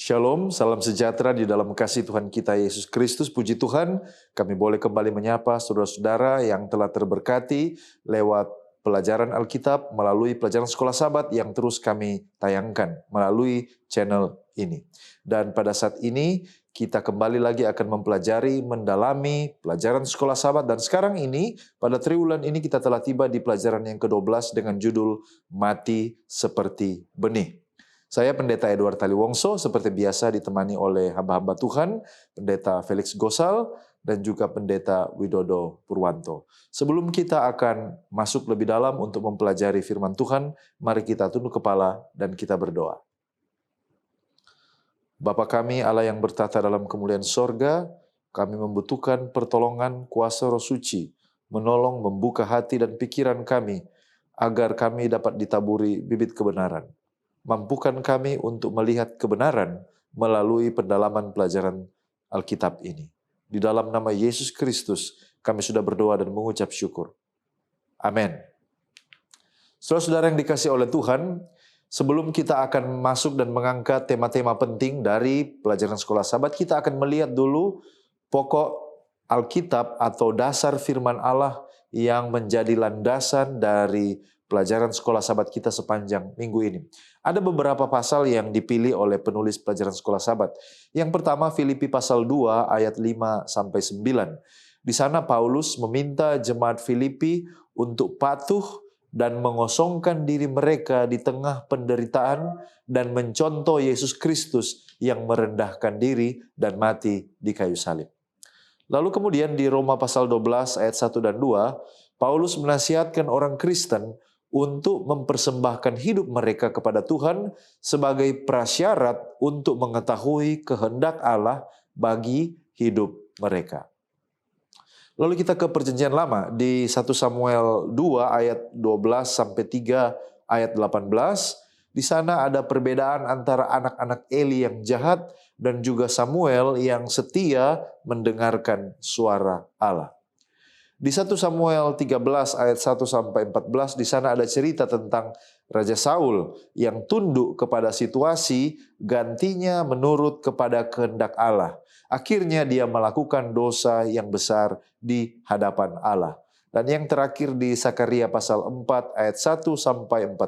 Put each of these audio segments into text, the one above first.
Shalom, salam sejahtera di dalam kasih Tuhan kita Yesus Kristus. Puji Tuhan, kami boleh kembali menyapa saudara-saudara yang telah terberkati lewat pelajaran Alkitab melalui pelajaran Sekolah Sabat yang terus kami tayangkan melalui channel ini. Dan pada saat ini kita kembali lagi akan mempelajari, mendalami pelajaran Sekolah Sabat. Dan sekarang ini, pada triwulan ini kita telah tiba di pelajaran yang ke-12 dengan judul Mati Seperti Benih. Saya Pendeta Edward Taliwongso, seperti biasa ditemani oleh hamba-hamba Tuhan, Pendeta Felix Gosal, dan juga Pendeta Widodo Purwanto. Sebelum kita akan masuk lebih dalam untuk mempelajari firman Tuhan, mari kita tunduk kepala dan kita berdoa. Bapa kami, Allah yang bertata dalam kemuliaan sorga, kami membutuhkan pertolongan kuasa Roh Suci, menolong membuka hati dan pikiran kami, agar kami dapat ditaburi bibit kebenaran. Mampukan kami untuk melihat kebenaran melalui pendalaman pelajaran Alkitab ini. Di dalam nama Yesus Kristus, kami sudah berdoa dan mengucap syukur. Amin. Saudara-saudara yang dikasihi oleh Tuhan, sebelum kita akan masuk dan mengangkat tema-tema penting dari pelajaran Sekolah Sabat, kita akan melihat dulu pokok Alkitab atau dasar firman Allah yang menjadi landasan dari pelajaran Sekolah Sabat kita sepanjang minggu ini. Ada beberapa pasal yang dipilih oleh penulis pelajaran Sekolah Sabat. Yang pertama Filipi pasal 2 ayat 5-9. Di sana Paulus meminta jemaat Filipi untuk patuh dan mengosongkan diri mereka di tengah penderitaan dan mencontoh Yesus Kristus yang merendahkan diri dan mati di kayu salib. Lalu kemudian di Roma pasal 12 ayat 1 dan 2, Paulus menasihatkan orang Kristen untuk mempersembahkan hidup mereka kepada Tuhan sebagai prasyarat untuk mengetahui kehendak Allah bagi hidup mereka. Lalu kita ke Perjanjian Lama di 1 Samuel 2 ayat 12-3 ayat 18. Di sana ada perbedaan antara anak-anak Eli yang jahat dan juga Samuel yang setia mendengarkan suara Allah. Di 1 Samuel 13 ayat 1-14 di sana ada cerita tentang Raja Saul yang tunduk kepada situasi, gantinya menurut kepada kehendak Allah. Akhirnya dia melakukan dosa yang besar di hadapan Allah. Dan yang terakhir di Sakaria pasal 4 ayat 1-14,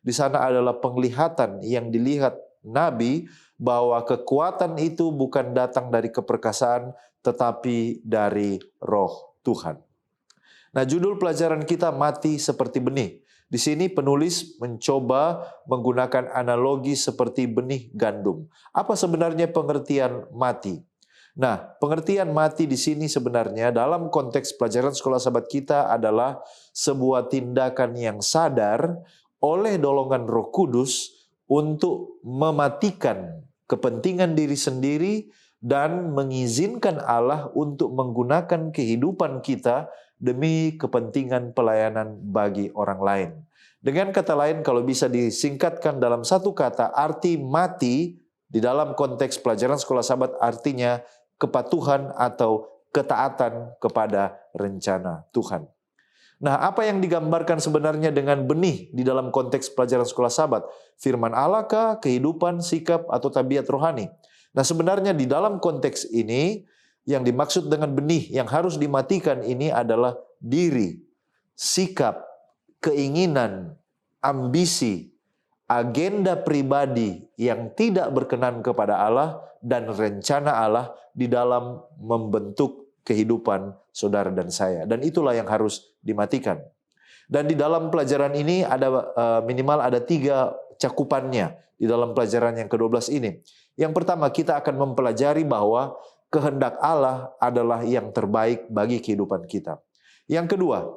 di sana adalah penglihatan yang dilihat Nabi bahwa kekuatan itu bukan datang dari keperkasaan tetapi dari Roh Tuhan. Nah, judul pelajaran kita mati seperti benih. Di sini penulis mencoba menggunakan analogi seperti benih gandum. Apa sebenarnya pengertian mati? Nah, pengertian mati di sini sebenarnya dalam konteks pelajaran Sekolah Sabat kita adalah sebuah tindakan yang sadar oleh dolongan Roh Kudus untuk mematikan kepentingan diri sendiri dan mengizinkan Allah untuk menggunakan kehidupan kita demi kepentingan pelayanan bagi orang lain. Dengan kata lain, kalau bisa disingkatkan dalam satu kata, arti mati di dalam konteks pelajaran Sekolah Sabat artinya kepatuhan atau ketaatan kepada rencana Tuhan. Nah, apa yang digambarkan sebenarnya dengan benih di dalam konteks pelajaran Sekolah Sabat? Firman Allah kah, kehidupan, sikap, atau tabiat rohani? Nah, sebenarnya di dalam konteks ini, yang dimaksud dengan benih yang harus dimatikan ini adalah diri, sikap, keinginan, ambisi, agenda pribadi yang tidak berkenan kepada Allah dan rencana Allah di dalam membentuk kehidupan saudara dan saya. Dan itulah yang harus dimatikan. Dan di dalam pelajaran ini ada minimal ada 3 cakupannya di dalam pelajaran yang ke-12 ini. Yang pertama, kita akan mempelajari bahwa kehendak Allah adalah yang terbaik bagi kehidupan kita. Yang kedua,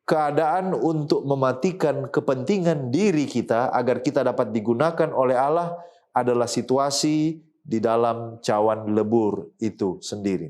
keadaan untuk mematikan kepentingan diri kita agar kita dapat digunakan oleh Allah adalah situasi di dalam cawan lebur itu sendiri.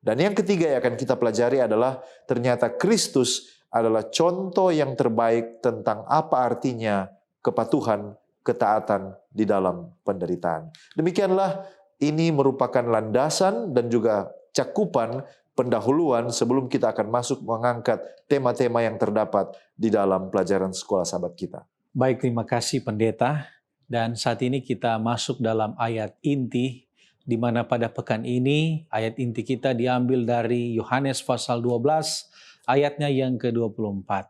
Dan yang ketiga yang akan kita pelajari adalah ternyata Kristus adalah contoh yang terbaik tentang apa artinya kepatuhan, ketaatan di dalam penderitaan. Demikianlah ini merupakan landasan dan juga cakupan pendahuluan sebelum kita akan masuk mengangkat tema-tema yang terdapat di dalam pelajaran Sekolah Sabat kita. Baik, terima kasih Pendeta. Dan saat ini kita masuk dalam ayat inti, di mana pada pekan ini ayat inti kita diambil dari Yohanes pasal 12, ayatnya yang ke-24.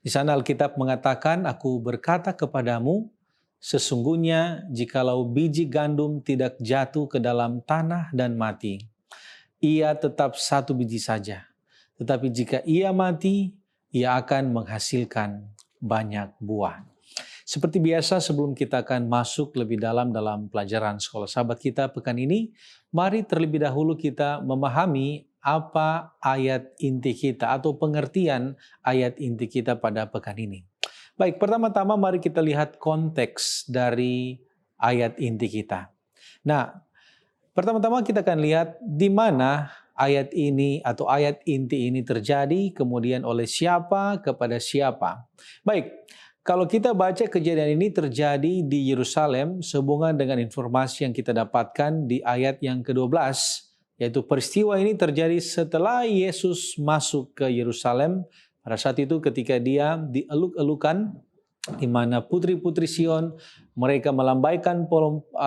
Di sana Alkitab mengatakan, "Aku berkata kepadamu, sesungguhnya jikalau biji gandum tidak jatuh ke dalam tanah dan mati, ia tetap satu biji saja. Tetapi jika ia mati, ia akan menghasilkan banyak buah." Seperti biasa, sebelum kita akan masuk lebih dalam pelajaran sekolah sahabat kita pekan ini, mari terlebih dahulu kita memahami apa ayat inti kita atau pengertian ayat inti kita pada pekan ini. Baik, pertama-tama mari kita lihat konteks dari ayat inti kita. Nah, pertama-tama kita akan lihat di mana ayat ini atau ayat inti ini terjadi, kemudian oleh siapa, kepada siapa. Baik, kalau kita baca kejadian ini terjadi di Yerusalem sehubungan dengan informasi yang kita dapatkan di ayat yang ke-12, yaitu peristiwa ini terjadi setelah Yesus masuk ke Yerusalem. Pada saat itu ketika dia dieluk-elukan, di mana putri-putri Sion mereka melambaikan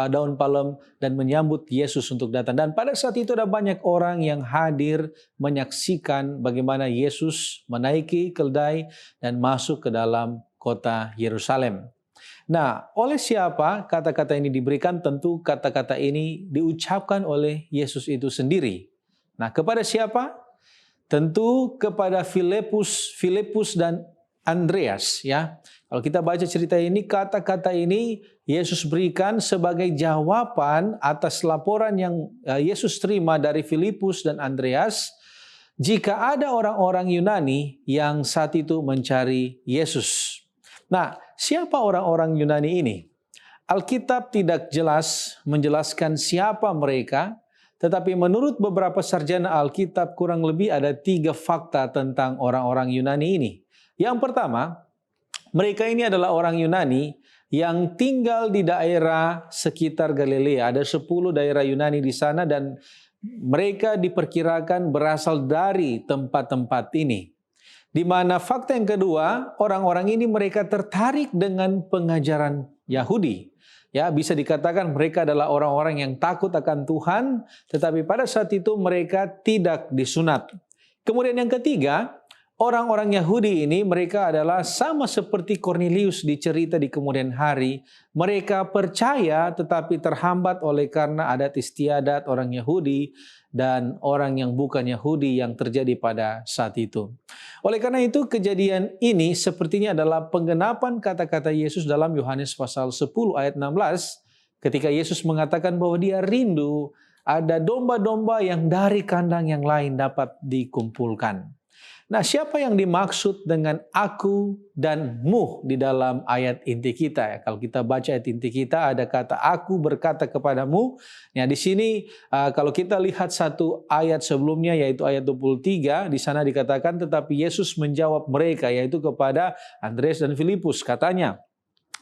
daun palem dan menyambut Yesus untuk datang. Dan pada saat itu ada banyak orang yang hadir menyaksikan bagaimana Yesus menaiki keldai dan masuk ke dalam kota Yerusalem. Nah, oleh siapa kata-kata ini diberikan? Tentu kata-kata ini diucapkan oleh Yesus itu sendiri. Nah, kepada siapa? Tentu kepada Filipus dan Andreas, ya. Kalau kita baca cerita ini, kata-kata ini Yesus berikan sebagai jawaban atas laporan yang Yesus terima dari Filipus dan Andreas jika ada orang-orang Yunani yang saat itu mencari Yesus. Nah, siapa orang-orang Yunani ini? Alkitab tidak jelas menjelaskan siapa mereka, tetapi menurut beberapa sarjana Alkitab kurang lebih ada 3 fakta tentang orang-orang Yunani ini. Yang pertama, mereka ini adalah orang Yunani yang tinggal di daerah sekitar Galilea. Ada 10 daerah Yunani di sana dan mereka diperkirakan berasal dari tempat-tempat ini. Di mana fakta yang kedua, orang-orang ini mereka tertarik dengan pengajaran Yahudi. Ya, bisa dikatakan mereka adalah orang-orang yang takut akan Tuhan, tetapi pada saat itu mereka tidak disunat. Kemudian yang ketiga, orang-orang Yahudi ini mereka adalah sama seperti Kornelius di cerita di kemudian hari. Mereka percaya tetapi terhambat oleh karena adat istiadat orang Yahudi dan orang yang bukan Yahudi yang terjadi pada saat itu. Oleh karena itu kejadian ini sepertinya adalah penggenapan kata-kata Yesus dalam Yohanes pasal 10 ayat 16 ketika Yesus mengatakan bahwa dia rindu ada domba-domba yang dari kandang yang lain dapat dikumpulkan. Nah, siapa yang dimaksud dengan aku dan mu di dalam ayat inti kita? Ya, kalau kita baca ayat inti kita ada kata aku berkata kepadamu. Ya, di sini kalau kita lihat satu ayat sebelumnya yaitu ayat 23, di sana dikatakan tetapi Yesus menjawab mereka yaitu kepada Andreas dan Filipus, katanya,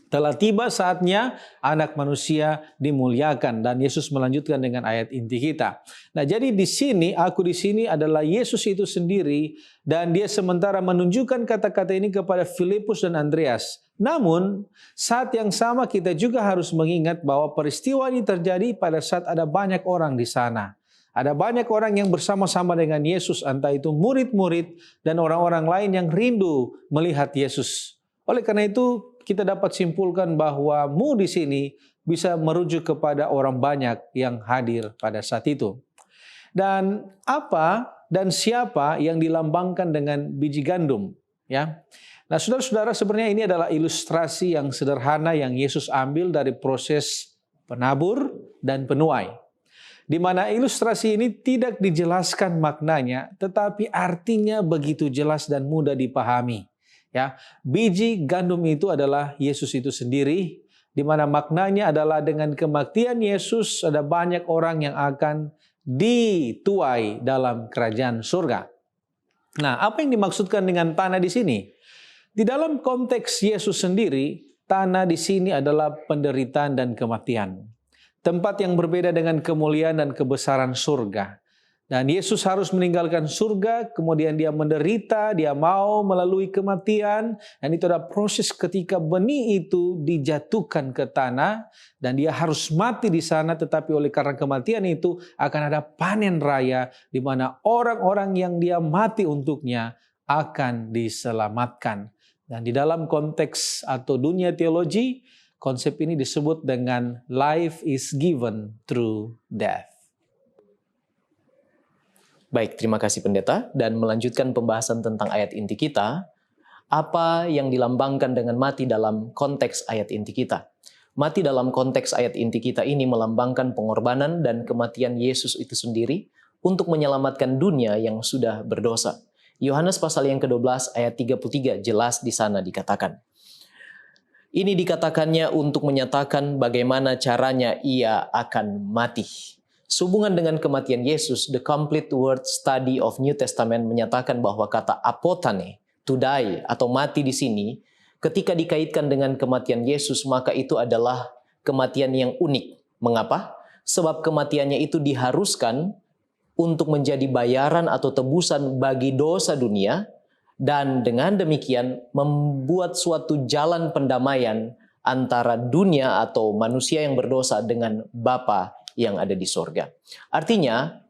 telah tiba saatnya anak manusia dimuliakan. Dan Yesus melanjutkan dengan ayat inti kita. Nah, jadi di sini, aku di sini adalah Yesus itu sendiri. Dan dia sementara menunjukkan kata-kata ini kepada Filipus dan Andreas. Namun, saat yang sama kita juga harus mengingat bahwa peristiwa ini terjadi pada saat ada banyak orang di sana. Ada banyak orang yang bersama-sama dengan Yesus, entah itu murid-murid dan orang-orang lain yang rindu melihat Yesus. Oleh karena itu, kita dapat simpulkan bahwa mu di sini bisa merujuk kepada orang banyak yang hadir pada saat itu. Dan apa dan siapa yang dilambangkan dengan biji gandum, ya. Nah, saudara-saudara, sebenarnya ini adalah ilustrasi yang sederhana yang Yesus ambil dari proses penabur dan penuai. Di mana ilustrasi ini tidak dijelaskan maknanya, tetapi artinya begitu jelas dan mudah dipahami. Ya, biji gandum itu adalah Yesus itu sendiri, di mana maknanya adalah dengan kematian Yesus ada banyak orang yang akan dituai dalam kerajaan surga. Nah, apa yang dimaksudkan dengan tanah di sini? Di dalam konteks Yesus sendiri, tanah di sini adalah penderitaan dan kematian. Tempat yang berbeda dengan kemuliaan dan kebesaran surga. Dan Yesus harus meninggalkan surga, kemudian dia menderita, dia mau melalui kematian, dan itu ada proses ketika benih itu dijatuhkan ke tanah, dan dia harus mati di sana, tetapi oleh karena kematian itu akan ada panen raya, di mana orang-orang yang dia mati untuknya akan diselamatkan. Dan di dalam konteks atau dunia teologi, konsep ini disebut dengan life is given through death. Baik, terima kasih pendeta. Dan melanjutkan pembahasan tentang ayat inti kita, apa yang dilambangkan dengan mati dalam konteks ayat inti kita? Mati dalam konteks ayat inti kita ini melambangkan pengorbanan dan kematian Yesus itu sendiri untuk menyelamatkan dunia yang sudah berdosa. Yohanes pasal yang ke-12 ayat 33 jelas di sana dikatakan. Ini dikatakannya untuk menyatakan bagaimana caranya ia akan mati. Sehubungan dengan kematian Yesus, The Complete Word Study of New Testament menyatakan bahwa kata apotane, to die atau mati di sini, ketika dikaitkan dengan kematian Yesus, maka itu adalah kematian yang unik. Mengapa? Sebab kematiannya itu diharuskan untuk menjadi bayaran atau tebusan bagi dosa dunia, dan dengan demikian membuat suatu jalan pendamaian antara dunia atau manusia yang berdosa dengan Bapa yang ada di sorga. Artinya,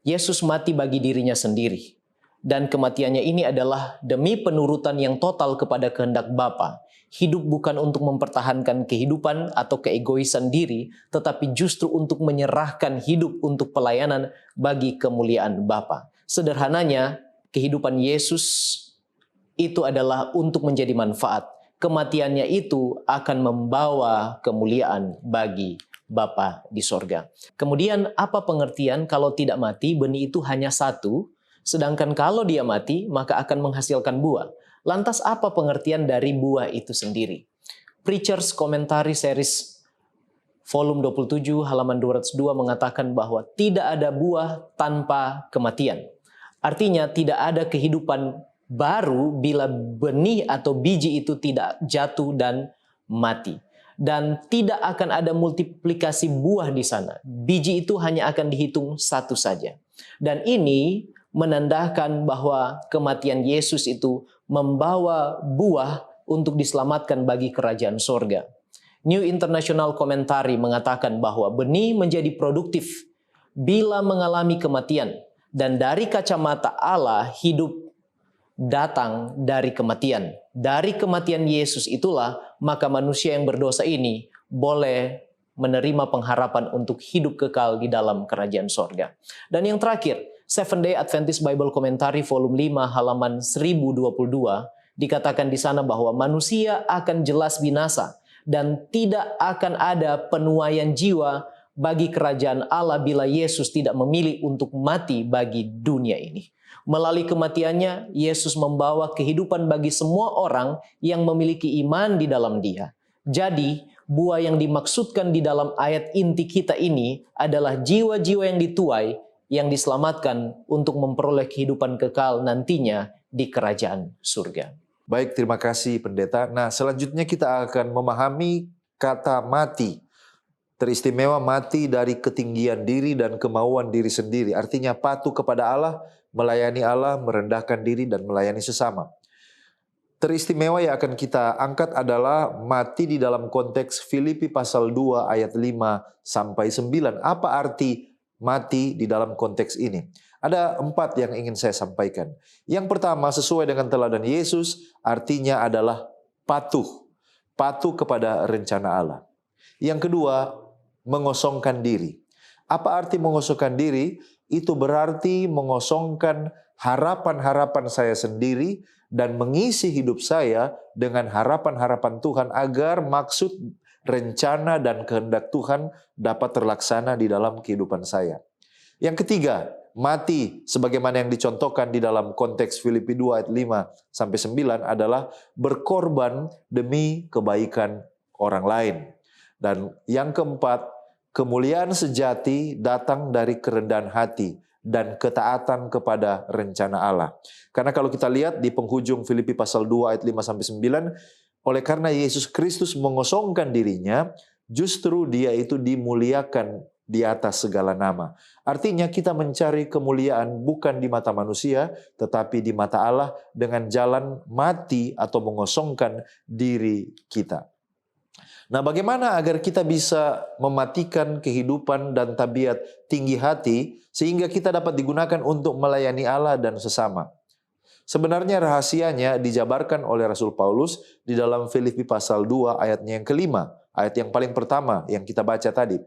Yesus mati bagi dirinya sendiri. Dan kematiannya ini adalah demi penurutan yang total kepada kehendak Bapa. Hidup bukan untuk mempertahankan kehidupan atau keegoisan diri, tetapi justru untuk menyerahkan hidup untuk pelayanan bagi kemuliaan Bapa. Sederhananya, kehidupan Yesus itu adalah untuk menjadi manfaat. Kematiannya itu akan membawa kemuliaan bagi Bapa di sorga. Kemudian apa pengertian kalau tidak mati, benih itu hanya satu, sedangkan kalau dia mati, maka akan menghasilkan buah. Lantas apa pengertian dari buah itu sendiri? Preacher's Commentary Series volume 27 halaman 202 mengatakan bahwa tidak ada buah tanpa kematian. Artinya tidak ada kehidupan baru bila benih atau biji itu tidak jatuh dan mati. Dan tidak akan ada multiplikasi buah di sana. Biji itu hanya akan dihitung satu saja. Dan ini menandakan bahwa kematian Yesus itu membawa buah untuk diselamatkan bagi kerajaan sorga. New International Commentary mengatakan bahwa benih menjadi produktif bila mengalami kematian. Dan dari kacamata Allah, hidup datang dari kematian. Dari kematian Yesus itulah maka manusia yang berdosa ini boleh menerima pengharapan untuk hidup kekal di dalam kerajaan sorga. Dan yang terakhir, Seventh Day Adventist Bible Commentary volume 5 halaman 1022 dikatakan di sana bahwa manusia akan jelas binasa dan tidak akan ada penuaian jiwa bagi kerajaan Allah bila Yesus tidak memilih untuk mati bagi dunia ini. Melalui kematiannya, Yesus membawa kehidupan bagi semua orang yang memiliki iman di dalam Dia. Jadi, buah yang dimaksudkan di dalam ayat inti kita ini adalah jiwa-jiwa yang dituai, yang diselamatkan untuk memperoleh kehidupan kekal nantinya di kerajaan surga. Baik, terima kasih pendeta. Nah, selanjutnya kita akan memahami kata mati. Teristimewa mati dari ketinggian diri dan kemauan diri sendiri. Artinya patuh kepada Allah, melayani Allah, merendahkan diri dan melayani sesama. Teristimewa yang akan kita angkat adalah mati di dalam konteks Filipi pasal 2 ayat 5 sampai 9. Apa arti mati di dalam konteks ini? Ada 4 yang ingin saya sampaikan. Yang pertama, sesuai dengan teladan Yesus, artinya adalah patuh. Patuh kepada rencana Allah. Yang kedua, mengosongkan diri. Apa arti mengosongkan diri? Itu berarti mengosongkan harapan-harapan saya sendiri dan mengisi hidup saya dengan harapan-harapan Tuhan agar maksud, rencana, dan kehendak Tuhan dapat terlaksana di dalam kehidupan saya. Yang ketiga, mati sebagaimana yang dicontohkan di dalam konteks Filipi 2 ayat 5-9 adalah berkorban demi kebaikan orang lain. Dan yang keempat, kemuliaan sejati datang dari kerendahan hati dan ketaatan kepada rencana Allah. Karena kalau kita lihat di penghujung Filipi pasal 2 ayat 5-9, oleh karena Yesus Kristus mengosongkan dirinya, justru dia itu dimuliakan di atas segala nama. Artinya kita mencari kemuliaan bukan di mata manusia, tetapi di mata Allah dengan jalan mati atau mengosongkan diri kita. Nah, bagaimana agar kita bisa mematikan kehidupan dan tabiat tinggi hati sehingga kita dapat digunakan untuk melayani Allah dan sesama? Sebenarnya rahasianya dijabarkan oleh Rasul Paulus di dalam Filipi pasal 2 ayatnya yang kelima, ayat yang paling pertama yang kita baca tadi.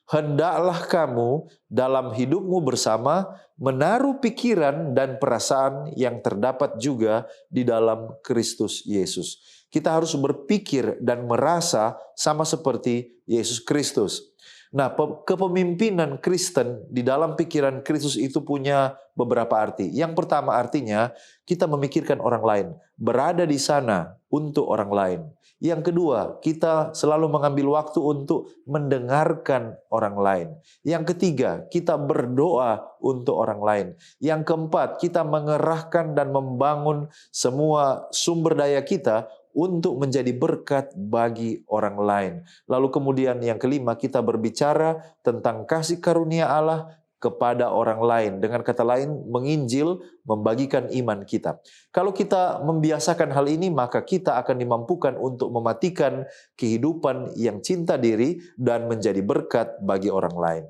Hendaklah kamu dalam hidupmu bersama menaruh pikiran dan perasaan yang terdapat juga di dalam Kristus Yesus. Kita harus berpikir dan merasa sama seperti Yesus Kristus. Nah, kepemimpinan Kristen di dalam pikiran Kristus itu punya beberapa arti. Yang pertama artinya kita memikirkan orang lain, berada di sana untuk orang lain. Yang kedua, kita selalu mengambil waktu untuk mendengarkan orang lain. Yang ketiga, kita berdoa untuk orang lain. Yang keempat, kita mengerahkan dan membangun semua sumber daya kita untuk menjadi berkat bagi orang lain. Lalu kemudian yang kelima, kita berbicara tentang kasih karunia Allah kepada orang lain. Dengan kata lain, menginjil, membagikan iman kita. Kalau kita membiasakan hal ini, maka kita akan dimampukan untuk mematikan kehidupan yang cinta diri dan menjadi berkat bagi orang lain.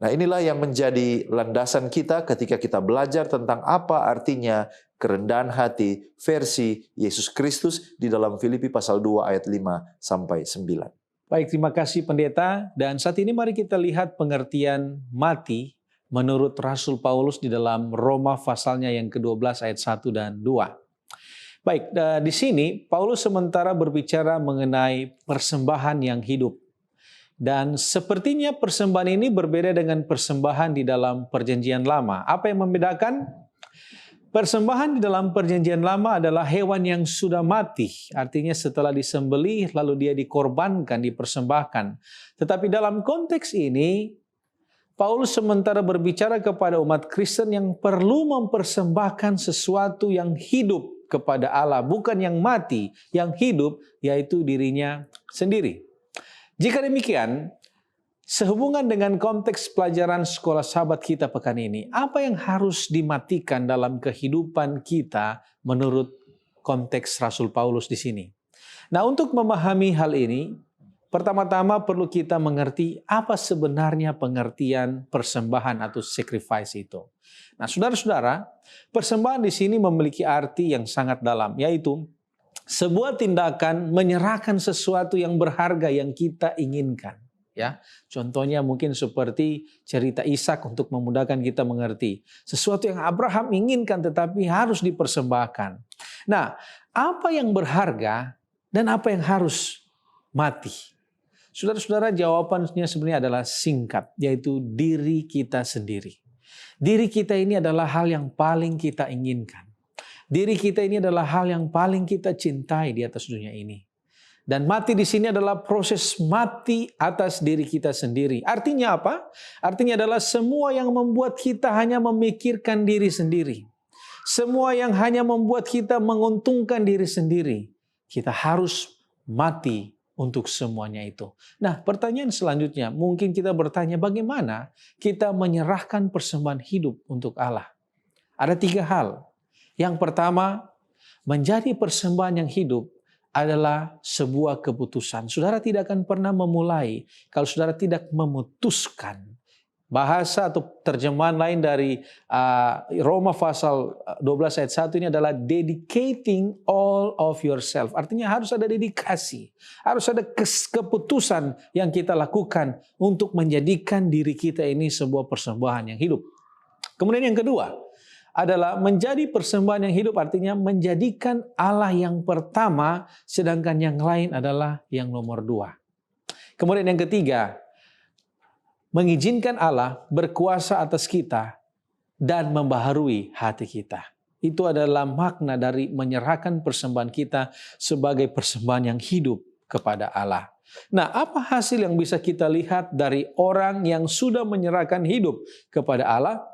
Nah, inilah yang menjadi landasan kita ketika kita belajar tentang apa artinya kerendahan hati versi Yesus Kristus di dalam Filipi pasal 2 ayat 5 sampai 9. Baik, terima kasih pendeta. Dan saat ini mari kita lihat pengertian mati menurut Rasul Paulus di dalam Roma pasalnya yang ke-12 ayat 1 dan 2. Baik, di sini Paulus sementara berbicara mengenai persembahan yang hidup. Dan sepertinya persembahan ini berbeda dengan persembahan di dalam Perjanjian Lama. Apa yang membedakan? Persembahan di dalam Perjanjian Lama adalah hewan yang sudah mati. Artinya setelah disembelih lalu dia dikorbankan, dipersembahkan. Tetapi dalam konteks ini, Paulus sementara berbicara kepada umat Kristen yang perlu mempersembahkan sesuatu yang hidup kepada Allah. Bukan yang mati, yang hidup, yaitu dirinya sendiri. Jika demikian, sehubungan dengan konteks pelajaran sekolah sahabat kita pekan ini, apa yang harus dimatikan dalam kehidupan kita menurut konteks Rasul Paulus di sini? Nah, untuk memahami hal ini, pertama-tama perlu kita mengerti apa sebenarnya pengertian persembahan atau sacrifice itu. Nah, saudara-saudara, persembahan di sini memiliki arti yang sangat dalam, yaitu sebuah tindakan menyerahkan sesuatu yang berharga yang kita inginkan. Ya, contohnya mungkin seperti cerita Ishak untuk memudahkan kita mengerti. Sesuatu yang Abraham inginkan tetapi harus dipersembahkan. Nah, apa yang berharga dan apa yang harus mati? Saudara-saudara, jawabannya sebenarnya adalah singkat, yaitu diri kita sendiri. Diri kita ini adalah hal yang paling kita inginkan. Diri kita ini adalah hal yang paling kita cintai di atas dunia ini. Dan mati di sini adalah proses mati atas diri kita sendiri. Artinya apa? Artinya adalah semua yang membuat kita hanya memikirkan diri sendiri. Semua yang hanya membuat kita menguntungkan diri sendiri. Kita harus mati untuk semuanya itu. Nah, pertanyaan selanjutnya, mungkin kita bertanya bagaimana kita menyerahkan persembahan hidup untuk Allah. Ada 3 hal. Yang pertama, menjadi persembahan yang hidup adalah sebuah keputusan. Saudara tidak akan pernah memulai kalau saudara tidak memutuskan. Bahasa atau terjemahan lain dari Roma pasal 12 ayat 1 ini adalah dedicating all of yourself. Artinya harus ada dedikasi. Harus ada keputusan yang kita lakukan untuk menjadikan diri kita ini sebuah persembahan yang hidup. Kemudian yang kedua adalah menjadi persembahan yang hidup, artinya menjadikan Allah yang pertama, sedangkan yang lain adalah yang nomor 2. Kemudian yang ketiga, mengizinkan Allah berkuasa atas kita dan membaharui hati kita. Itu adalah makna dari menyerahkan persembahan kita sebagai persembahan yang hidup kepada Allah. Nah, apa hasil yang bisa kita lihat dari orang yang sudah menyerahkan hidup kepada Allah?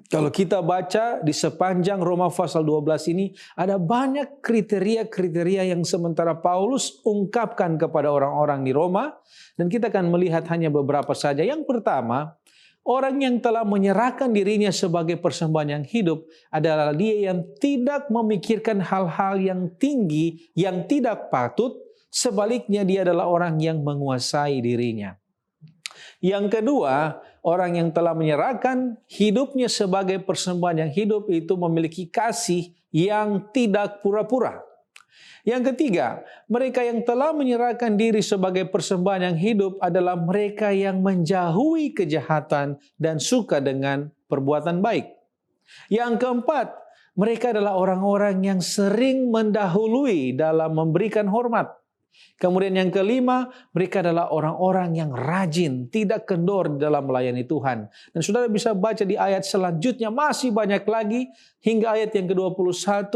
Kalau kita baca di sepanjang Roma pasal 12 ini, ada banyak kriteria-kriteria yang sementara Paulus ungkapkan kepada orang-orang di Roma, dan kita akan melihat hanya beberapa saja. Yang pertama, orang yang telah menyerahkan dirinya sebagai persembahan yang hidup adalah dia yang tidak memikirkan hal-hal yang tinggi, yang tidak patut. Sebaliknya, dia adalah orang yang menguasai dirinya. Yang kedua, orang yang telah menyerahkan hidupnya sebagai persembahan yang hidup itu memiliki kasih yang tidak pura-pura. Yang ketiga, mereka yang telah menyerahkan diri sebagai persembahan yang hidup adalah mereka yang menjauhi kejahatan dan suka dengan perbuatan baik. Yang keempat, mereka adalah orang-orang yang sering mendahului dalam memberikan hormat. Kemudian yang kelima, mereka adalah orang-orang yang rajin, tidak kendor dalam melayani Tuhan. Dan saudara bisa baca di ayat selanjutnya, masih banyak lagi, hingga ayat yang ke-21,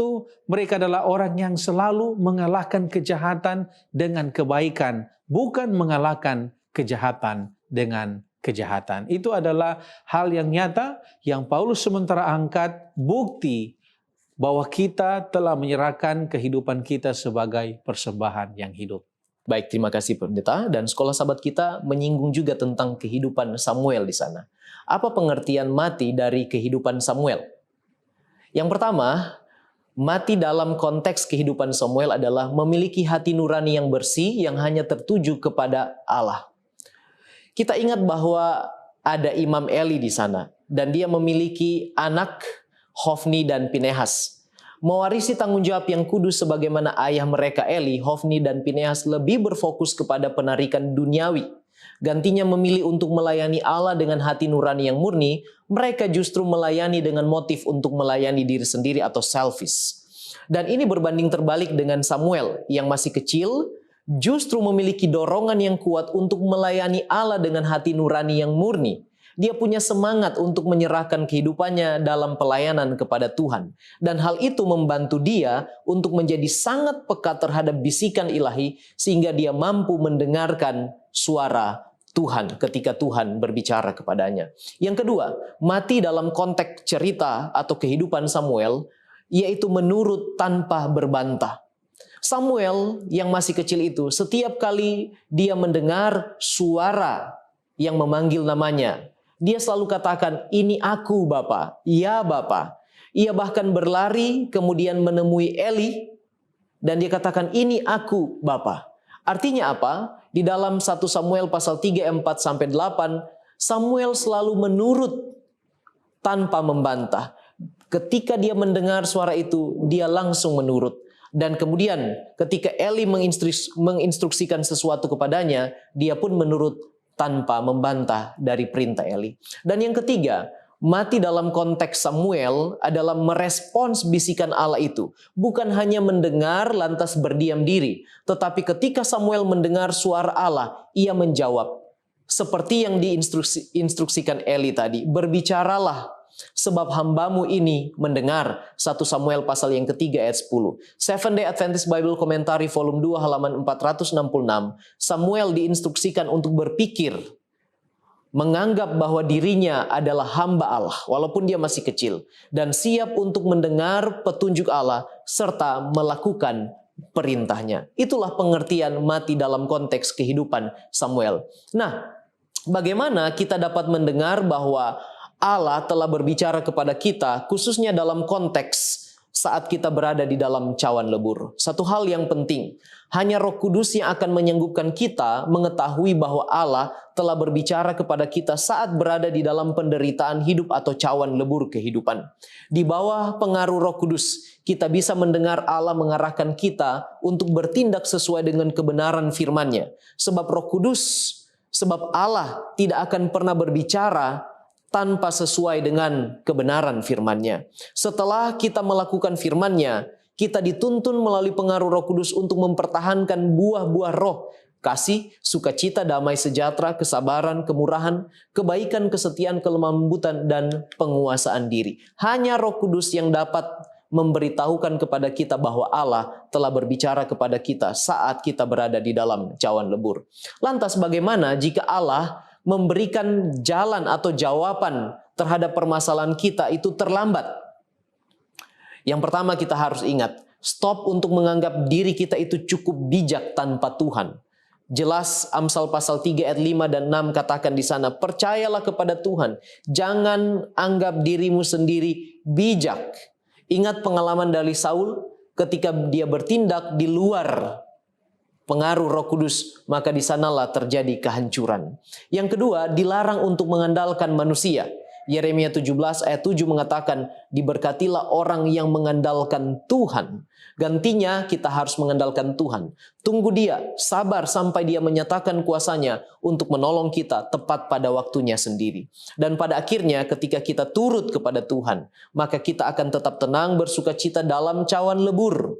mereka adalah orang yang selalu mengalahkan kejahatan dengan kebaikan, bukan mengalahkan kejahatan dengan kejahatan. Itu adalah hal yang nyata yang Paulus sementara angkat, bukti bahwa kita telah menyerahkan kehidupan kita sebagai persembahan yang hidup. Baik, terima kasih Pendeta. Dan sekolah sahabat kita menyinggung juga tentang kehidupan Samuel di sana. Apa pengertian mati dari kehidupan Samuel? Yang pertama, mati dalam konteks kehidupan Samuel adalah memiliki hati nurani yang bersih yang hanya tertuju kepada Allah. Kita ingat bahwa ada Imam Eli di sana dan dia memiliki anak Hofni dan Pinehas. Mewarisi tanggung jawab yang kudus sebagaimana ayah mereka Eli, Hofni dan Pinehas lebih berfokus kepada penarikan duniawi. Gantinya memilih untuk melayani Allah dengan hati nurani yang murni, mereka justru melayani dengan motif untuk melayani diri sendiri atau selfish. Dan ini berbanding terbalik dengan Samuel yang masih kecil, justru memiliki dorongan yang kuat untuk melayani Allah dengan hati nurani yang murni. Dia punya semangat untuk menyerahkan kehidupannya dalam pelayanan kepada Tuhan. Dan hal itu membantu dia untuk menjadi sangat peka terhadap bisikan ilahi sehingga dia mampu mendengarkan suara Tuhan ketika Tuhan berbicara kepadanya. Yang kedua, mati dalam konteks cerita atau kehidupan Samuel, yaitu menurut tanpa berbantah. Samuel yang masih kecil itu, setiap kali dia mendengar suara yang memanggil namanya, dia selalu katakan, "Ini aku, Bapa." "Ya, Bapa." Ia bahkan berlari kemudian menemui Eli dan dia katakan, "Ini aku, Bapa." Artinya apa? Di dalam 1 Samuel pasal 3, 4 sampai 8, Samuel selalu menurut tanpa membantah. Ketika dia mendengar suara itu, dia langsung menurut. Dan kemudian ketika Eli menginstruksikan sesuatu kepadanya, dia pun menurut tanpa membantah dari perintah Eli. Dan yang ketiga, mati dalam konteks Samuel adalah merespons bisikan Allah itu. Bukan hanya mendengar lantas berdiam diri. Tetapi ketika Samuel mendengar suara Allah, ia menjawab. Seperti yang diinstruksikan Eli tadi, "Berbicaralah, sebab hambamu ini mendengar." 1 Samuel pasal yang ketiga ayat 10. Seventh Day Adventist Bible Commentary volume 2 halaman 466. Samuel diinstruksikan untuk berpikir, menganggap bahwa dirinya adalah hamba Allah walaupun dia masih kecil, dan siap untuk mendengar petunjuk Allah serta melakukan perintahnya. Itulah pengertian mati dalam konteks kehidupan Samuel. Nah, bagaimana kita dapat mendengar bahwa Allah telah berbicara kepada kita, khususnya dalam konteks saat kita berada di dalam cawan lebur? Satu hal yang penting, hanya Roh Kudus yang akan menyanggupkan kita mengetahui bahwa Allah telah berbicara kepada kita saat berada di dalam penderitaan hidup atau cawan lebur kehidupan. Di bawah pengaruh Roh Kudus, kita bisa mendengar Allah mengarahkan kita untuk bertindak sesuai dengan kebenaran firman-Nya. Sebab Roh Kudus, sebab Allah tidak akan pernah berbicara tanpa sesuai dengan kebenaran firman-Nya. Setelah kita melakukan firman-Nya, kita dituntun melalui pengaruh Roh Kudus untuk mempertahankan buah-buah roh. Kasih, sukacita, damai sejahtera, kesabaran, kemurahan, kebaikan, kesetiaan, kelemah lembutan, dan penguasaan diri. Hanya Roh Kudus yang dapat memberitahukan kepada kita bahwa Allah telah berbicara kepada kita saat kita berada di dalam cawan lebur. Lantas bagaimana jika Allah memberikan jalan atau jawaban terhadap permasalahan kita itu terlambat. Yang pertama kita harus ingat, stop untuk menganggap diri kita itu cukup bijak tanpa Tuhan. Jelas Amsal pasal 3 ayat 5 dan 6 katakan di sana, percayalah kepada Tuhan, jangan anggap dirimu sendiri bijak. Ingat pengalaman dari Saul ketika dia bertindak di luar pengaruh Roh Kudus, maka di sanalah terjadi kehancuran. Yang kedua, dilarang untuk mengandalkan manusia. Yeremia 17 ayat 7 mengatakan, diberkatilah orang yang mengandalkan Tuhan. Gantinya kita harus mengandalkan Tuhan. Tunggu dia, sabar sampai dia menyatakan kuasanya untuk menolong kita tepat pada waktunya sendiri. Dan pada akhirnya ketika kita turut kepada Tuhan, maka kita akan tetap tenang bersukacita dalam cawan lebur.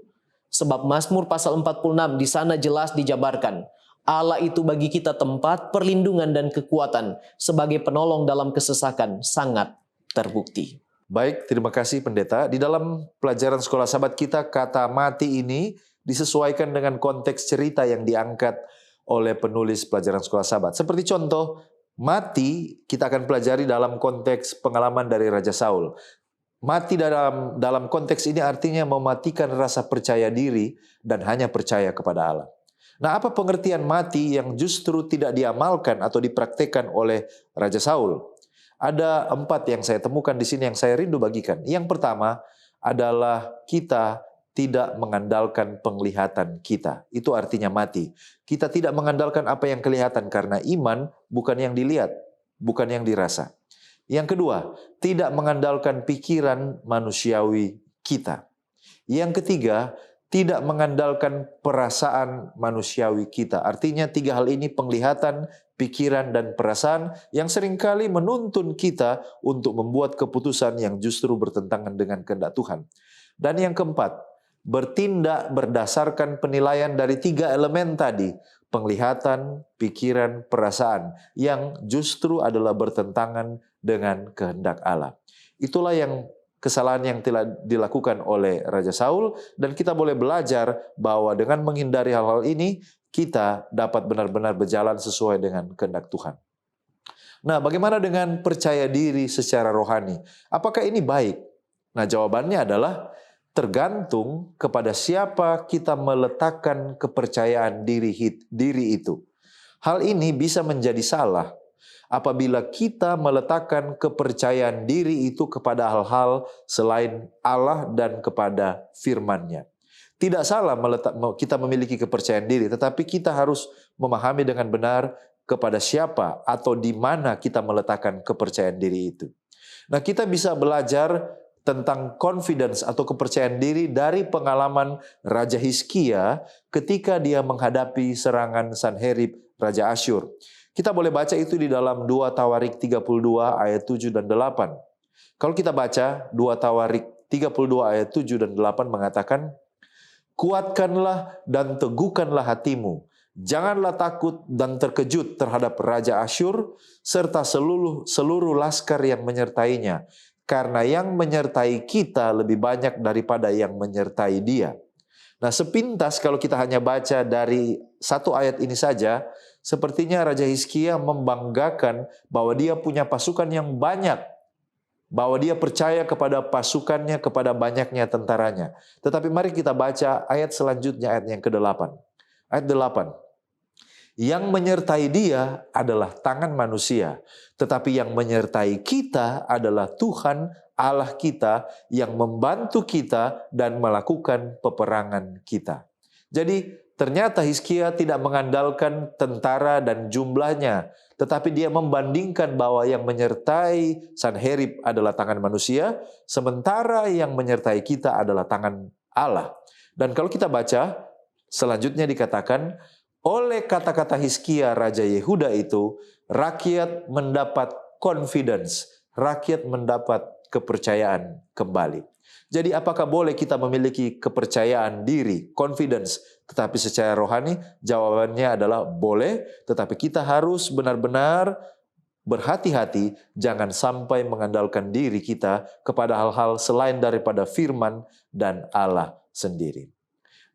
Sebab Mazmur pasal 46 di sana jelas dijabarkan, Allah itu bagi kita tempat perlindungan dan kekuatan, sebagai penolong dalam kesesakan sangat terbukti. Baik, terima kasih pendeta. Di dalam pelajaran sekolah sahabat kita, kata mati ini disesuaikan dengan konteks cerita yang diangkat oleh penulis pelajaran sekolah sahabat. Seperti contoh, mati kita akan pelajari dalam konteks pengalaman dari Raja Saul. Mati dalam konteks ini artinya mematikan rasa percaya diri dan hanya percaya kepada Allah. Nah, apa pengertian mati yang justru tidak diamalkan atau dipraktekkan oleh Raja Saul? Ada 4 yang saya temukan di sini yang saya rindu bagikan. Yang pertama adalah kita tidak mengandalkan penglihatan kita. Itu artinya mati. Kita tidak mengandalkan apa yang kelihatan karena iman bukan yang dilihat, bukan yang dirasa. Yang kedua, tidak mengandalkan pikiran manusiawi kita. Yang ketiga, tidak mengandalkan perasaan manusiawi kita. Artinya 3 hal ini, penglihatan, pikiran, dan perasaan yang seringkali menuntun kita untuk membuat keputusan yang justru bertentangan dengan kehendak Tuhan. Dan yang keempat, bertindak berdasarkan penilaian dari 3 elemen tadi, penglihatan, pikiran, perasaan, yang justru adalah bertentangan dengan kehendak Allah. Itulah kesalahan yang telah dilakukan oleh Raja Saul, dan kita boleh belajar bahwa dengan menghindari hal-hal ini, kita dapat benar-benar berjalan sesuai dengan kehendak Tuhan. Nah, bagaimana dengan percaya diri secara rohani? Apakah ini baik? Nah, jawabannya adalah tergantung kepada siapa kita meletakkan kepercayaan diri itu. Hal ini bisa menjadi salah apabila kita meletakkan kepercayaan diri itu kepada hal-hal selain Allah dan kepada firman-Nya. Tidak salah kita memiliki kepercayaan diri, tetapi kita harus memahami dengan benar kepada siapa atau di mana kita meletakkan kepercayaan diri itu. Nah, kita bisa belajar tentang confidence atau kepercayaan diri dari pengalaman Raja Hizkia ketika dia menghadapi serangan Sanherib Raja Asyur. Kita boleh baca itu di dalam 2 Tawarik 32 ayat 7 dan 8. Kalau kita baca 2 Tawarik 32 ayat 7 dan 8 mengatakan, kuatkanlah dan teguhkanlah hatimu. Janganlah takut dan terkejut terhadap Raja Asyur serta seluruh laskar yang menyertainya. Karena yang menyertai kita lebih banyak daripada yang menyertai dia. Nah, sepintas kalau kita hanya baca dari 1 ayat ini saja, sepertinya Raja Hizkia membanggakan bahwa dia punya pasukan yang banyak. Bahwa dia percaya kepada pasukannya, kepada banyaknya tentaranya. Tetapi mari kita baca ayat selanjutnya, ayat yang ke-8. Ayat 8. Yang menyertai dia adalah tangan manusia, tetapi yang menyertai kita adalah Tuhan Allah kita yang membantu kita dan melakukan peperangan kita. Jadi ternyata Hizkia tidak mengandalkan tentara dan jumlahnya, tetapi dia membandingkan bahwa yang menyertai Sanherib adalah tangan manusia, sementara yang menyertai kita adalah tangan Allah. Dan kalau kita baca, selanjutnya dikatakan, oleh kata-kata Hizkia Raja Yehuda itu, rakyat mendapat confidence, rakyat mendapat kepercayaan kembali. Jadi apakah boleh kita memiliki kepercayaan diri, confidence, tetapi secara rohani? Jawabannya adalah boleh, tetapi kita harus benar-benar berhati-hati, jangan sampai mengandalkan diri kita kepada hal-hal selain daripada firman dan Allah sendiri.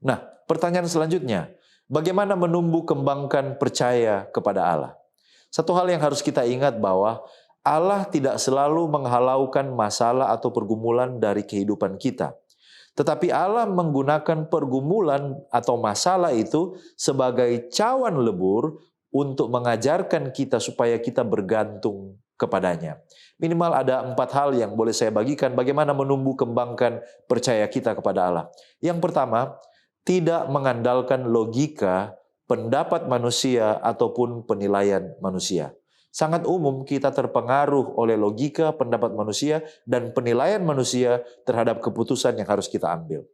Nah, pertanyaan selanjutnya, bagaimana menumbuh kembangkan percaya kepada Allah? Satu hal yang harus kita ingat bahwa Allah tidak selalu menghalaukan masalah atau pergumulan dari kehidupan kita. Tetapi Allah menggunakan pergumulan atau masalah itu sebagai cawan lebur untuk mengajarkan kita supaya kita bergantung kepadanya. Minimal ada 4 hal yang boleh saya bagikan bagaimana menumbuh kembangkan percaya kita kepada Allah. Yang pertama, tidak mengandalkan logika, pendapat manusia ataupun penilaian manusia. Sangat umum kita terpengaruh oleh logika, pendapat manusia, dan penilaian manusia terhadap keputusan yang harus kita ambil.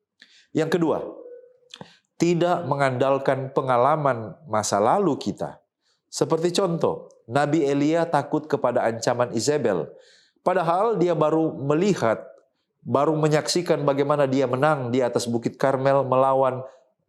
Yang kedua, tidak mengandalkan pengalaman masa lalu kita. Seperti contoh, Nabi Elia takut kepada ancaman Izebel. Padahal dia baru melihat, baru menyaksikan bagaimana dia menang di atas Bukit Karmel melawan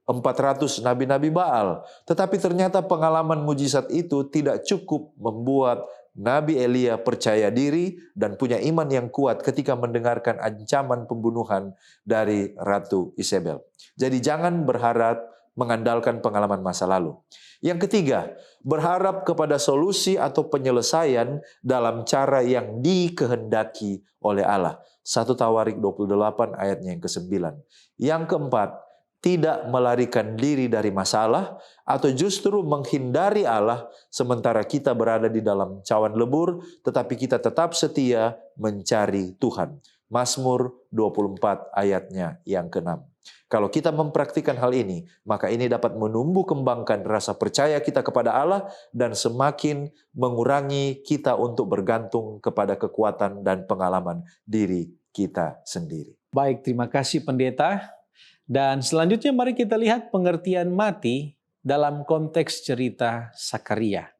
400 nabi-nabi Baal. Tetapi ternyata pengalaman mujizat itu tidak cukup membuat Nabi Elia percaya diri dan punya iman yang kuat ketika mendengarkan ancaman pembunuhan dari Ratu Izebel. Jadi jangan berharap mengandalkan pengalaman masa lalu. Yang ketiga, berharap kepada solusi atau penyelesaian dalam cara yang dikehendaki oleh Allah. 1 Tawarik 28 ayatnya yang ke-9. Yang keempat, tidak melarikan diri dari masalah atau justru menghindari Allah sementara kita berada di dalam cawan lebur, tetapi kita tetap setia mencari Tuhan. Mazmur 24 ayatnya yang ke-6. Kalau kita mempraktikkan hal ini, maka ini dapat menumbuh kembangkan rasa percaya kita kepada Allah dan semakin mengurangi kita untuk bergantung kepada kekuatan dan pengalaman diri kita sendiri. Baik, terima kasih pendeta. Dan selanjutnya mari kita lihat pengertian mati dalam konteks cerita Sakaria.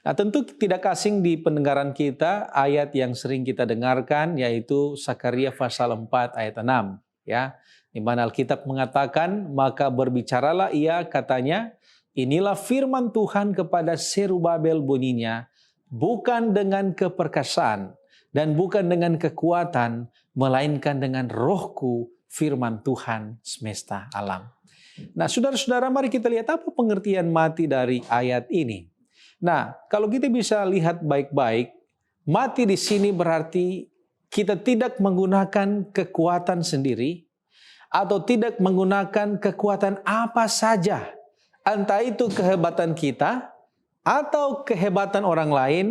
Nah, tentu tidak asing di pendengaran kita ayat yang sering kita dengarkan, yaitu Sakaria pasal 4 ayat 6. Ya, di mana Alkitab mengatakan, maka berbicaralah ia, katanya, inilah firman Tuhan kepada Zerubabel bunyinya, bukan dengan keperkasaan dan bukan dengan kekuatan, melainkan dengan rohku, firman Tuhan semesta alam. Nah, saudara-saudara, mari kita lihat apa pengertian mati dari ayat ini. Nah, kalau kita bisa lihat baik-baik, mati di sini berarti kita tidak menggunakan kekuatan sendiri atau tidak menggunakan kekuatan apa saja, entah itu kehebatan kita atau kehebatan orang lain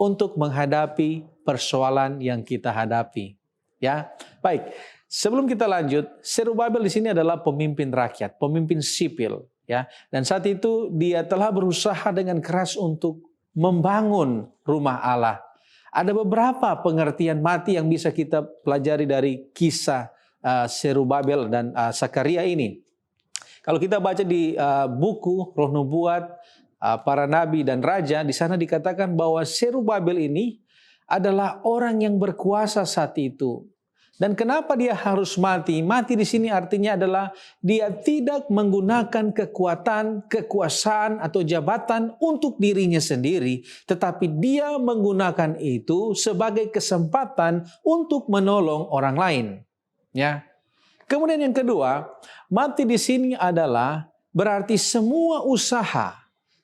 untuk menghadapi persoalan yang kita hadapi. Ya, baik. Sebelum kita lanjut, Zerubabel di sini adalah pemimpin rakyat, pemimpin sipil, ya. Dan saat itu dia telah berusaha dengan keras untuk membangun rumah Allah. Ada beberapa pengertian mati yang bisa kita pelajari dari kisah Zerubabel dan Sakaria ini. Kalau kita baca di buku Roh Nubuat, para nabi dan raja, di sana dikatakan bahwa Zerubabel ini adalah orang yang berkuasa saat itu. Dan kenapa dia harus mati? Mati di sini artinya adalah dia tidak menggunakan kekuatan, kekuasaan atau jabatan untuk dirinya sendiri, tetapi dia menggunakan itu sebagai kesempatan untuk menolong orang lain. Ya. Kemudian yang kedua, mati di sini adalah berarti semua usaha,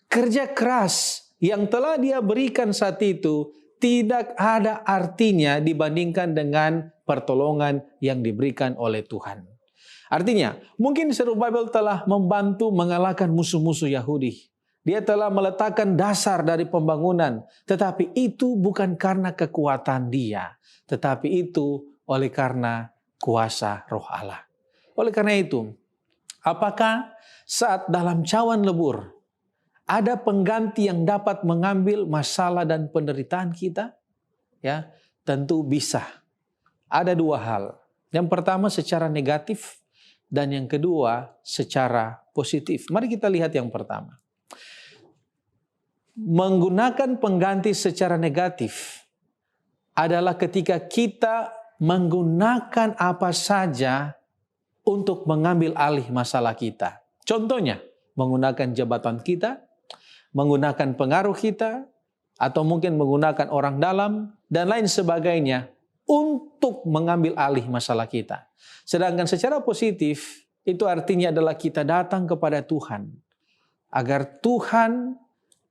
kerja keras yang telah dia berikan saat itu tidak ada artinya dibandingkan dengan pertolongan yang diberikan oleh Tuhan. Artinya, mungkin Zerubabel telah membantu mengalahkan musuh-musuh Yahudi. Dia telah meletakkan dasar dari pembangunan, tetapi itu bukan karena kekuatan dia, tetapi itu oleh karena kuasa Roh Allah. Oleh karena itu, apakah saat dalam cawan lebur ada pengganti yang dapat mengambil masalah dan penderitaan kita? Ya, tentu bisa. Ada dua hal. Yang pertama secara negatif dan yang kedua secara positif. Mari kita lihat yang pertama. Menggunakan pengganti secara negatif adalah ketika kita menggunakan apa saja untuk mengambil alih masalah kita. Contohnya, menggunakan jabatan kita, menggunakan pengaruh kita, atau mungkin menggunakan orang dalam, dan lain sebagainya untuk mengambil alih masalah kita. Sedangkan secara positif, itu artinya adalah kita datang kepada Tuhan, agar Tuhan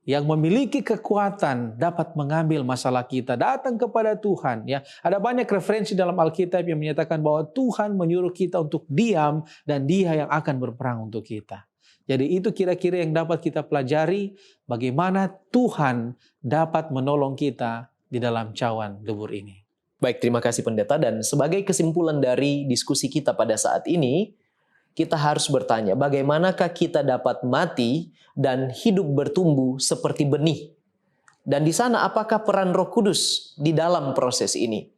yang memiliki kekuatan dapat mengambil masalah kita, datang kepada Tuhan. Ya, ada banyak referensi dalam Alkitab yang menyatakan bahwa Tuhan menyuruh kita untuk diam dan Dia yang akan berperang untuk kita. Jadi itu kira-kira yang dapat kita pelajari, bagaimana Tuhan dapat menolong kita di dalam cawan lebur ini. Baik, terima kasih pendeta. Dan sebagai kesimpulan dari diskusi kita pada saat ini, kita harus bertanya, bagaimanakah kita dapat mati dan hidup bertumbuh seperti benih? Dan di sana apakah peran Roh Kudus di dalam proses ini?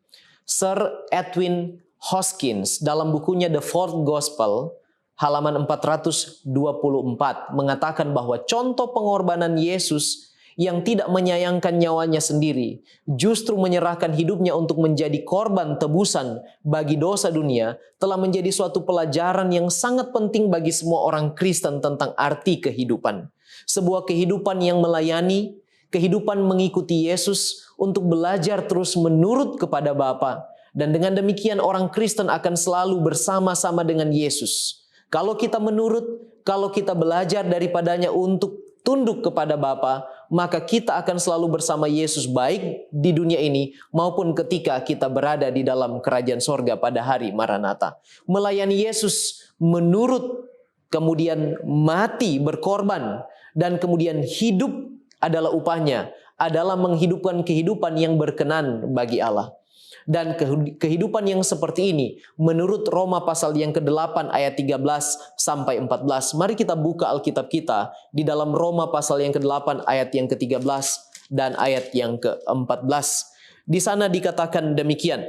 Sir Edwin Hoskins dalam bukunya The Fourth Gospel, halaman 424, mengatakan bahwa contoh pengorbanan Yesus yang tidak menyayangkan nyawanya sendiri, justru menyerahkan hidupnya untuk menjadi korban tebusan bagi dosa dunia, telah menjadi suatu pelajaran yang sangat penting bagi semua orang Kristen tentang arti kehidupan. Sebuah kehidupan yang melayani, kehidupan mengikuti Yesus untuk belajar terus menurut kepada Bapa. Dan dengan demikian orang Kristen akan selalu bersama-sama dengan Yesus. Kalau kita menurut, kalau kita belajar daripadanya untuk tunduk kepada Bapa, maka kita akan selalu bersama Yesus baik di dunia ini maupun ketika kita berada di dalam kerajaan sorga pada hari Maranatha. Melayani Yesus menurut, kemudian mati berkorban, dan kemudian hidup adalah upahnya, adalah menghidupkan kehidupan yang berkenan bagi Allah. Dan kehidupan yang seperti ini menurut Roma pasal yang ke-8 ayat 13 sampai 14. Mari kita buka Alkitab kita di dalam Roma pasal yang ke-8 ayat yang ke-13 dan ayat yang ke-14. Di sana dikatakan demikian.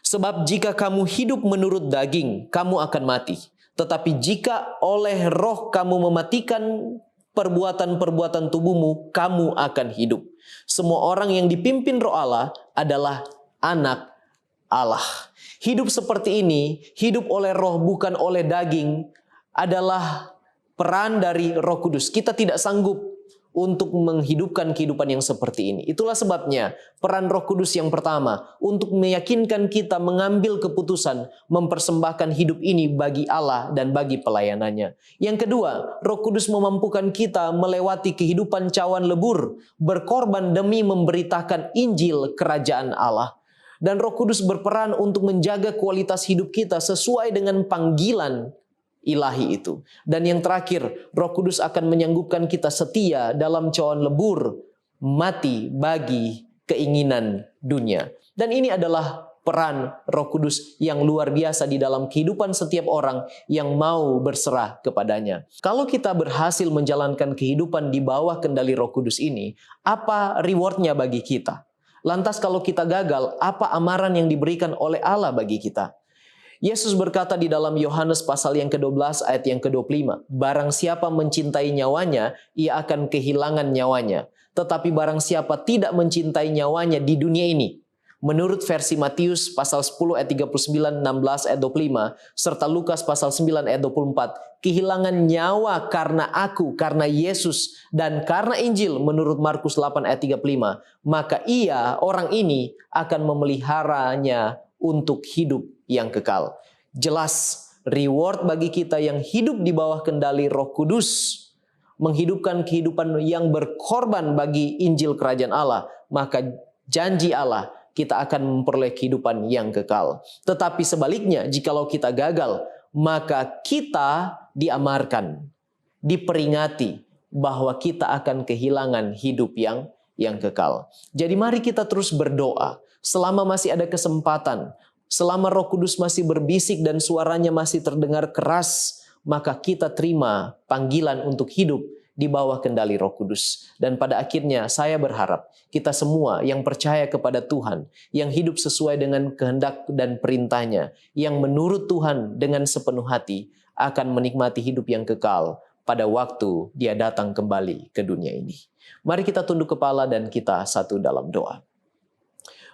Sebab jika kamu hidup menurut daging, kamu akan mati. Tetapi jika oleh Roh kamu mematikan perbuatan-perbuatan tubuhmu, kamu akan hidup. Semua orang yang dipimpin Roh Allah adalah anak Allah. Hidup seperti ini, hidup oleh Roh bukan oleh daging, adalah peran dari Roh Kudus. Kita tidak sanggup untuk menghidupkan kehidupan yang seperti ini. Itulah sebabnya peran Roh Kudus yang pertama, untuk meyakinkan kita mengambil keputusan mempersembahkan hidup ini bagi Allah dan bagi pelayanannya. Yang kedua, Roh Kudus memampukan kita melewati kehidupan cawan lebur, berkorban demi memberitakan Injil Kerajaan Allah. Dan Roh Kudus berperan untuk menjaga kualitas hidup kita sesuai dengan panggilan ilahi itu. Dan yang terakhir, Roh Kudus akan menyanggupkan kita setia dalam cawan lebur, mati bagi keinginan dunia. Dan ini adalah peran Roh Kudus yang luar biasa di dalam kehidupan setiap orang yang mau berserah kepadanya. Kalau kita berhasil menjalankan kehidupan di bawah kendali Roh Kudus ini, apa rewardnya bagi kita? Lantas kalau kita gagal, apa amaran yang diberikan oleh Allah bagi kita? Yesus berkata di dalam Yohanes pasal yang ke-12 ayat yang ke-25, barang siapa mencintai nyawanya, ia akan kehilangan nyawanya. Tetapi barang siapa tidak mencintai nyawanya di dunia ini, menurut versi Matius pasal 10 ayat 39, 16 ayat 25, serta Lukas pasal 9 ayat 24, kehilangan nyawa karena aku, karena Yesus, dan karena Injil menurut Markus 8 ayat 35, maka ia, orang ini, akan memeliharanya untuk hidup yang kekal. Jelas, reward bagi kita yang hidup di bawah kendali Roh Kudus, menghidupkan kehidupan yang berkorban bagi Injil Kerajaan Allah, maka janji Allah, kita akan memperoleh kehidupan yang kekal. Tetapi sebaliknya, jikalau kita gagal, maka kita diamarkan, diperingati bahwa kita akan kehilangan hidup yang kekal. Jadi mari kita terus berdoa selama masih ada kesempatan, selama Roh Kudus masih berbisik dan suaranya masih terdengar keras, maka kita terima panggilan untuk hidup di bawah kendali Roh Kudus. Dan pada akhirnya saya berharap kita semua yang percaya kepada Tuhan, yang hidup sesuai dengan kehendak dan perintahnya, yang menurut Tuhan dengan sepenuh hati, akan menikmati hidup yang kekal pada waktu Dia datang kembali ke dunia ini. Mari kita tunduk kepala dan kita satu dalam doa.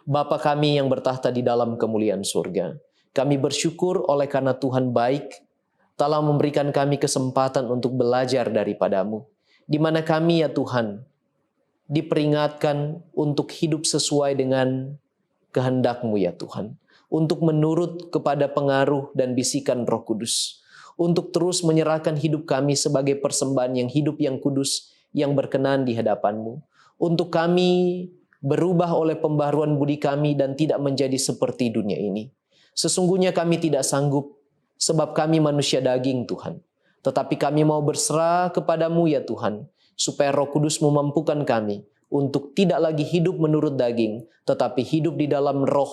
Bapa kami yang bertahta di dalam kemuliaan surga, kami bersyukur oleh karena Tuhan baik, telah memberikan kami kesempatan untuk belajar daripada-Mu, di mana kami ya Tuhan diperingatkan untuk hidup sesuai dengan kehendak-Mu ya Tuhan, untuk menurut kepada pengaruh dan bisikan Roh Kudus, untuk terus menyerahkan hidup kami sebagai persembahan yang hidup yang kudus, yang berkenan di hadapan-Mu. Untuk kami berubah oleh pembaharuan budi kami dan tidak menjadi seperti dunia ini. Sesungguhnya kami tidak sanggup, sebab kami manusia daging, Tuhan. Tetapi kami mau berserah kepada-Mu ya Tuhan, supaya Roh Kudus memampukan kami untuk tidak lagi hidup menurut daging, tetapi hidup di dalam roh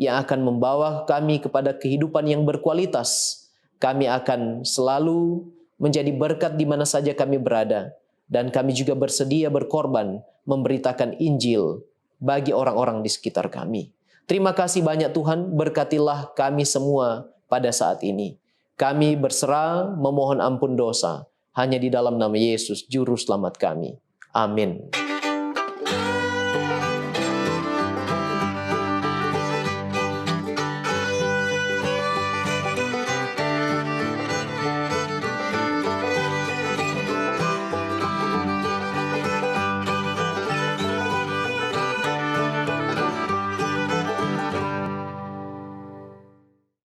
yang akan membawa kami kepada kehidupan yang berkualitas. Kami akan selalu menjadi berkat di mana saja kami berada. Dan kami juga bersedia berkorban memberitakan Injil bagi orang-orang di sekitar kami. Terima kasih banyak Tuhan, berkatilah kami semua pada saat ini. Kami berserah memohon ampun dosa hanya di dalam nama Yesus, Juru Selamat kami. Amin.